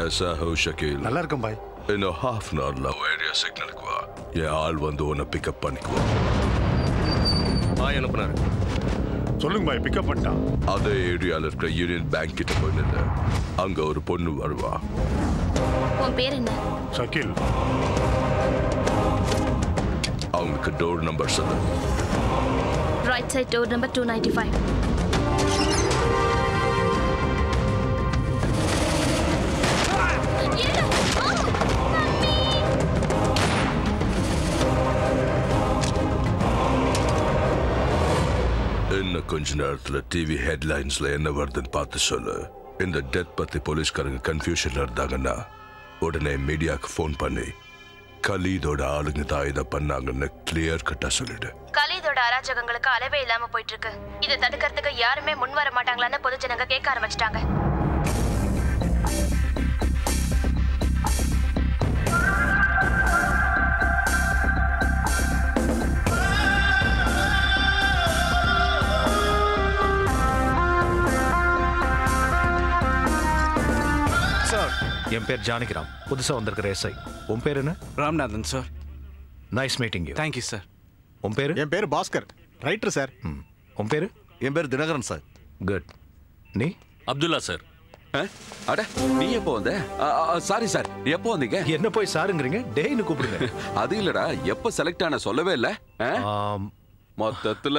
कैसा हो शकील? நல்லா இருக்கேன் பாய். இன்னும் half an hourல ஏரியா சிக்னலுக்கு வா. என் ஆள் வந்து உன்னை பிக்கப் பண்ணிக்குவோம். பாய் அனுப்புனாரு. சொல்லுங்க பாய், பிக்கப் பண்ணிட்டான். அதே ஏரியால இருக்கிற யூனியன் பேங்க் கிட்ட போய் நின்று அங்க ஒரு பொண்ணு வருவா. உன் பேர் என்ன? ஷக்கீல். அவங்களுக்கு டோர் நம்பர் சொல்லு. Right side door number 295. இன்னும் கொஞ்ச நேரத்துல டிவி ஹெட்லைன்ஸ்ல என்ன வருதுன்னு பார்த்து சொல்லு. இந்த டெத் பத்தி போலீஸ்காரங்க கன்ஃபியூஷன்ல இருந்தாங்கன்னா உடனே மீடியாவுக்கு ஃபோன் பண்ணி கலீதோட ஆளுங்க தான் இதை பண்ணாங்கன்னு கிளியர் கட்டா சொல்லிடு. கலீதோட அராஜகங்களுக்கு அளவே இல்லாம போயிட்டு இருக்கு. இதை தடுக்கிறதுக்கு யாருமே முன் வர மாட்டாங்களான்னு பொதுஜனங்க கேட்க ஆரம்பிச்சிட்டாங்க. என் பேர் ஜானகிராம், புதுசா வந்திருக்கிற எஸ்ஐ. உன் பேர் என்ன? Ramnathan sir. Nice meeting you. Thank you sir. உன் பேர்? என் பேர் பாஸ்கர், ரைட்டர் சார். உன் பேர்? என் பேர் தினகரன் சார். குட். நீ? அப்துல்லா சார். அட நீ எப்போ வந்த? சாரி சார், எப்போ வந்தீங்க? என்ன போய் சாருங்கிறீங்க? டேய்னு கூப்பிடுங்க. அது இல்லடா, எப்ப செலக்ட் ஆன சொல்லவே இல்ல. மொத்தத்துல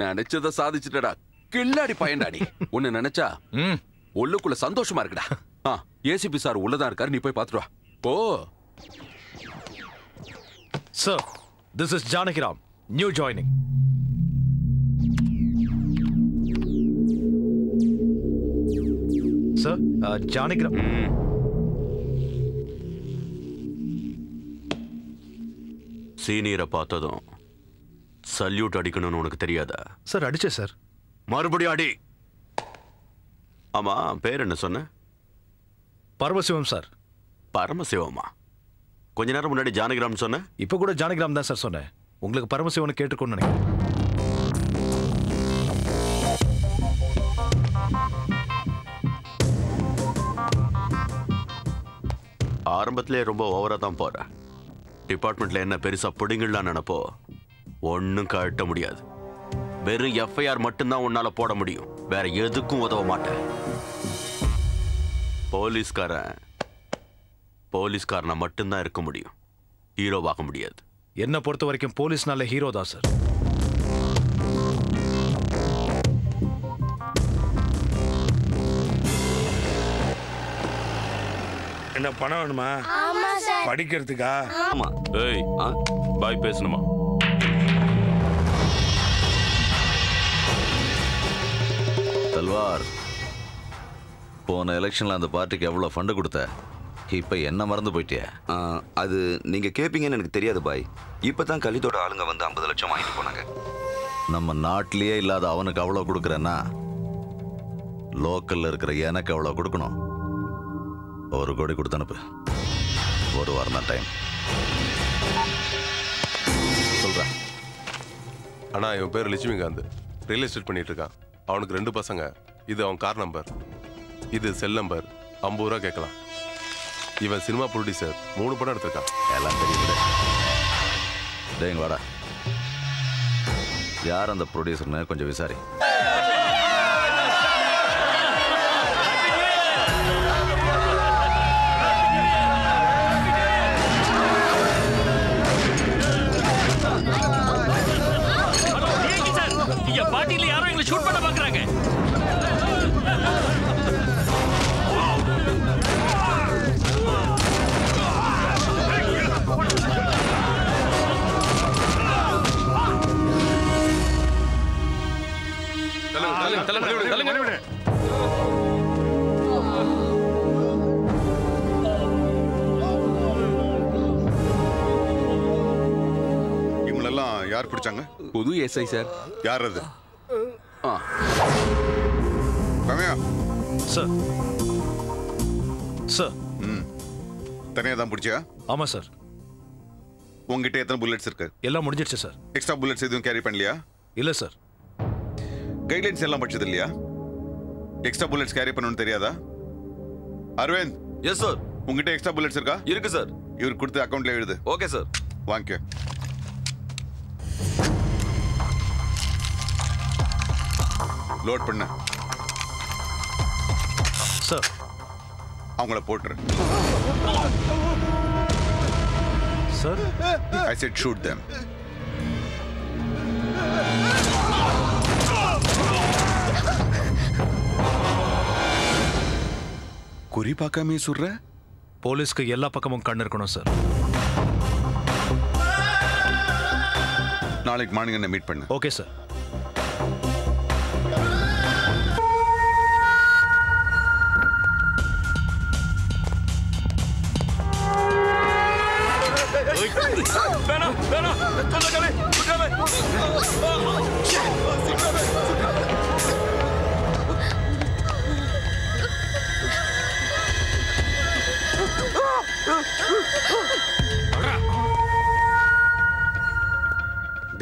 நினைச்சத சாதிச்சுட்டடா. கில்லாடி பையன்டாடி. உன்னை நினைச்சா உள்ளுக்குள்ள சந்தோஷமா இருக்குடா. ஏசிபி சார் உள்ளதான் இருக்காரு, நீ போய் பாத்துட்டு வா. போ. Sir, this is Janakiram, new joining. Sir, Janakiram. சீனியரை பார்த்ததும் சல்யூட் அடிக்கணும்னு உனக்கு தெரியாதா? சார், அடிச்சேன் சார். மறுபடியும் அடி. ஆமா, பேர் என்ன சொன்ன? பரமசிவம் சார். பரமசிவமா? கொஞ்ச நேரம் முன்னாடி ஜானகிராம் சொன்ன. இப்ப கூட ஜானகிராம் தான் சார் சொன்னேன். உங்களுக்கு பரமசிவன் கேட்டுக்கொண்டு நினைக்கிறேன். ஆரம்பத்திலே ரொம்ப ஓவரா தான் போற. டிபார்ட்மெண்ட்ல என்ன பெருசா பிடிங்கலாம் நினைப்போ ஒன்னும் கட்ட முடியாது. வெறும் எஃப்ஐஆர் மட்டும்தான் உன்னால போட முடியும். வேற எதுக்கும் உதவ மாட்டேன். போலீஸ்காரனா மட்டும்தான் இருக்க முடியும், ஹீரோவாக முடியாது. என்ன பொறுத்த வரைக்கும் போலீஸ்னால ஹீரோ தான் சார். என்ன பணம் வேணுமா? படிக்கிறதுக்கா? ஆமா. ஏய், பாய் பேசணுமா? தல்வார், போன எலெக்ஷன்ல அந்த பார்ட்டிக்கு எவ்வளவு ஃபண்ட் கொடுத்த? இப்ப என்ன மறந்து போயிட்டியா? அது நீங்க கேப்பீங்கன்னு எனக்கு தெரியாது பாய். இப்பதான் கலிதோட ஆளுங்க வந்து 50 லட்சம் வாங்கிட்டு போனாங்க. நம்ம நாட்டிலேயே இல்லாத அவனுக்கு அவ்வளவு கொடுக்குறேன்னா லோக்கல்ல இருக்கிற எனக்கு அவ்வளவு கொடுக்கணும். 1 கோடி கொடுத்து அனுப்பு. 1 வாரம் தான் டைம். சொல்றேன். அண்ணா, இவன் பேர் லட்சுமிகாந்த், ரியல் எஸ்டேட் பண்ணிட்டு இருக்கான். அவனுக்கு 2 பசங்க. இது அவன் கார் நம்பர், இது செல் நம்பர். 50 ரூபா கேட்கலாம். இவன் சினிமா ப்ரொடியூசர், 3 படம் எடுத்திருக்கான். எல்லாம் தெரியுது. டேய் வாடா, யார் அந்த ப்ரொடியூசர்னு கொஞ்சம் விசாரி. பாட்டியில யாரும் எங்களை ஷூட் பண்ண பாக்குறாங்க. இவங்களெல்லாம் யார் பிடிச்சாங்க? புது எஸ்ஐ சார். யார் அது? ரம்யா சார். சார், தனியாக தான் பிடிச்சியா? ஆமா சார். உங்ககிட்ட எத்தனை புல்லட்ஸ் இருக்கு? எல்லாம் முடிஞ்சிடுச்சு சார். எக்ஸ்ட்ரா புல்லட்ஸ் எதுவும் கேரி பண்ணலையா? இல்ல சார். கைட்லைன்ஸ் எல்லாம் படிச்சது இல்லையா? எக்ஸ்ட்ரா புல்லட்ஸ் கேரி பண்ணணும்னு தெரியாதா? Aravind, yes sir. உங்ககிட்ட எக்ஸ்ட்ரா புல்லட்ஸ் இருக்கா? இருக்கு சார். இவர் கொடுத்து அக்கவுண்ட்ல எழுது. Okay sir. வாங்க. லோட் பண்ணு சார். அவங்கள போட்டுரு. Sir. I said shoot them. குறி பார்க்காமே சுடுற? போலீஸ்க்கு எல்லா பக்கமும் கண்ணு இருக்கணும் சார். நாளைக்கு மார்னிங் என்ன மீட் பண்ணு. Okay sir.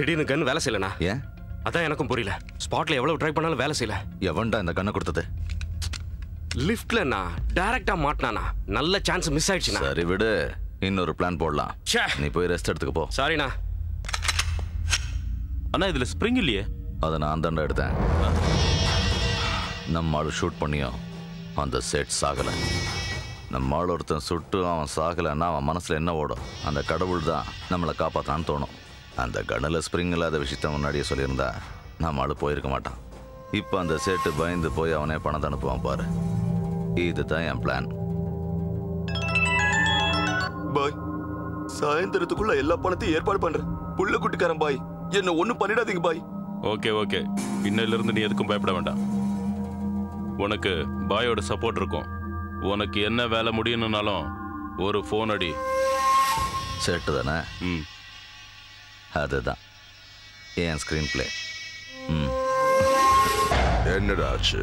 திடீர்னு கன் வேலை செய்யலண்ணா. ஏன்? அதான் எனக்கும் புரியல. ஸ்பாட்ல எவ்வளவு ட்ரை பண்ணாலும் வேலை செய்யல. எவன்டா இந்த கண்ணை கொடுத்தது? லிஃப்ட்லண்ணா டைரக்டா மாட்டினானா. நல்ல சான்ஸ் மிஸ் ஆயிடுச்சுண்ணா. சரி விடு, இன்னொரு பிளான் போடலாம். நீ போய் ரெஸ்ட் எடுத்துக்க போ. சாரிண்ணா. அண்ணா இதுல ஸ்ப்ரிங் இல்லையே. அதை நான் தாண்டா எடுத்தேன். நம்ம ஆள் ஷூட் பண்ணியும் அந்த செட் சாகலை. நம்ம ஆள் ஒருத்தன் சுட்டு அவன் சாகலைன்னா அவன் மனசில் என்ன ஓடும்? அந்த கடவுள் தான் நம்மளை காப்பாற்றான்னு தோணும். அந்த கண்ணில் ஸ்ப்ரிங் இல்லாத விஷயத்த முன்னாடியே சொல்லியிருந்தா நம்ம ஆள் போயிருக்க மாட்டான். இப்போ அந்த செட்டு பயந்து போய் அவனே பணத்தை அனுப்புவான் பாரு. இதுதான் என் பிளான். பாய், சாயந்தரத்துக்குள்ள எல்லா பணத்தையும் ஏற்பாடு பண்றேன். புள்ள குட்டிக்காரன் பாய், என்ன ஒண்ணும் பண்ணிடாதீங்க பாய். ஓகே ஓகே, இன்னையில இருந்து நீ எதுக்கும் பயப்பட வேண்டாம். உனக்கு பாயோட சப்போர்ட் இருக்கும். உனக்கு என்ன வேலை முடியணும்னாலும் ஒரு ஃபோன் அடி. செட்டு தானே? அதுதான் என் ஸ்கிரீன் பிளே. என்னடா ஆச்சு?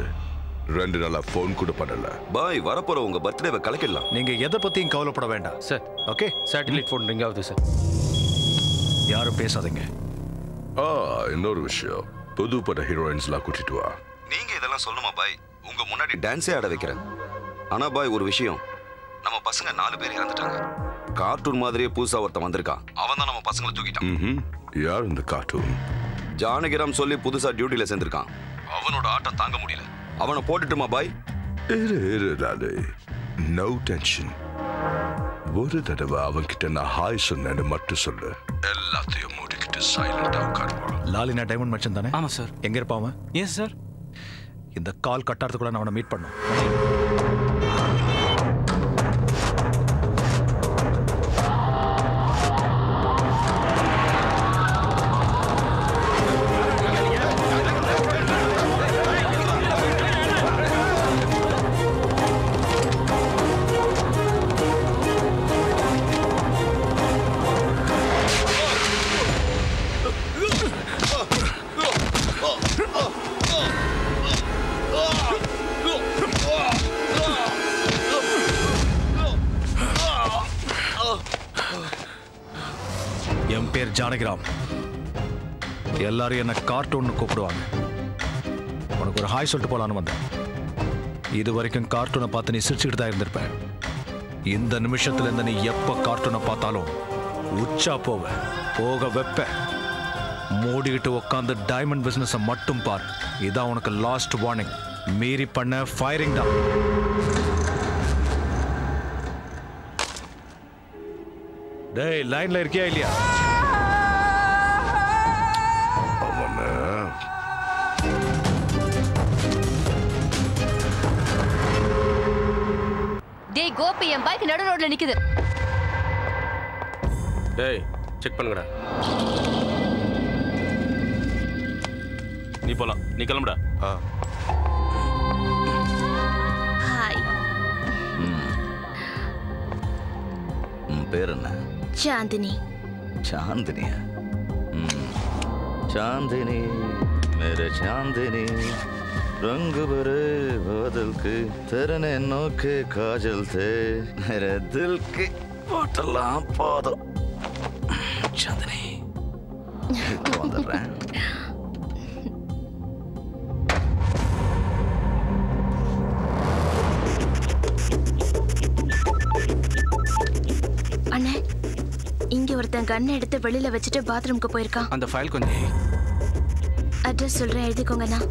2 நாளா ஃபோன் கூட பண்ணல. பாய், வரப்போற உங்க பர்த்டேவை கலக்கிடலாம். நீங்க எதை பத்தியும் கவலைப்பட வேண்டாம் sir. Okay, satellite phone ring ஆகுது சார். யாரும் பேசாதீங்க. இன்னொரு விஷயம், புது பட ஹீரோயின்ஸ்லாம் கூட்டிட்டு வா. நீங்க இதெல்லாம் சொல்லணுமா பாய்? உங்க முன்னாடி டான்ஸே ஆட வைக்கிறேன். ஆனா பாய், ஒரு விஷயம், நம்ம பசங்க 4 பேர் இறந்துட்டாங்க. கார்ட்டூன் மாதிரியே புதுசா ஒருத்தன் வந்திருக்கான். அவன் தான் நம்ம பசங்களை தூக்கிட்டான். யார் இந்த கார்ட்டூன்? ஜானகிராம் சொல்லி புதுசா டியூட்டில சேர்ந்திருக்கான். அவனோட ஆட்டம் தாங்க முடியல. அவனை போட்டுட்டுமா பாய்? No tension. ஒரு தடவை அவன்கிட்ட நான் ஹாய் சொன்னேன்னு மட்டும் சொல்லு. எல்லாத்தையும் மூடிக்கிட்டு சைலண்டா உட்காருவான். லாலினா டைமண்ட் மச்சன் தானே? ஆமா சார். எங்க இருப்பான் அவன்? Yes sir. இந்த கால் கட்டாரத்துக்குள்ள நான் அவனை மீட் பண்ணும். என் பேர் ஜானகிராம். எல்லாரும் என்ன கார்ட்டூன் கூப்பிடுவாங்க. உனக்கு ஒரு ஹாய் சொல்லிட்டு போலான்னு வந்தேன். இது வரைக்கும் கார்ட்டூனை பார்த்து நீ சிரிச்சுக்கிட்டு தான் இருந்திருப்பேன். இந்த நிமிஷத்துல இருந்து நீ எப்ப கார்ட்டூனை பார்த்தாலும் உச்சா போக வைப்ப. மூடிக்கிட்டு உட்காந்து டைமண்ட் பிசினஸை மட்டும் பார். இதான் உனக்கு லாஸ்ட் வார்னிங். மீறி பண்ண ஃபயரிங் தான். டேய், லைன்ல இருக்கியா இல்லையா? டேய் கோபி, என் பைக் நடு ரோட்ல நிக்குது. டேய், செக் பண்ணுங்கடா. நீ போலாம், நீ கிளம்புடா. ஹாய். பேர் என்ன? சாந்தினி. चांदनी चांदनी मेरे चांदनी रंग भरे बादल के तेरे नैनों के काजल थे मेरे दिल के बोतला पादो चांदनी कौन कर रहा है? அண்ணே இங்க ஒருத்தன் கன் எடுத்து வெளியில வச்சுட்டு பாத்ரூம்க்கு போயிருக்கான். அந்த ஃபைல் கொஞ்சம் அட்ரஸ் சொல்றேன், எழுதிக்கோங்கண்ணா.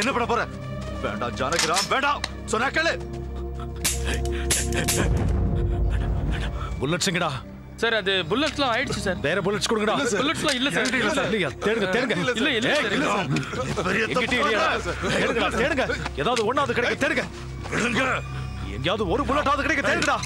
என்ன பண்ண போற? வேண்டாம் ஜானகிராம், வேண்டாம் சொன்னா கேளு. புல்லட்ஸ் எங்கடா? சார் அது புல்லட்ஸ்லாம் ஆயிடுச்சு சார். வேற புல்லட்ஸ் கொடுங்கடா. புல்லட்ஸ்லாம் இல்ல சார். இல்லையா? தேடுங்க தேடுங்க. இல்ல இல்ல தேடுங்க தேடுங்க. ஏதாவது ஒண்ணாவது கிடைக்க தேடுங்க. எங்கேயாவது ஒரு புல்லட்டாவது கிடைக்க தேடுங்கடா.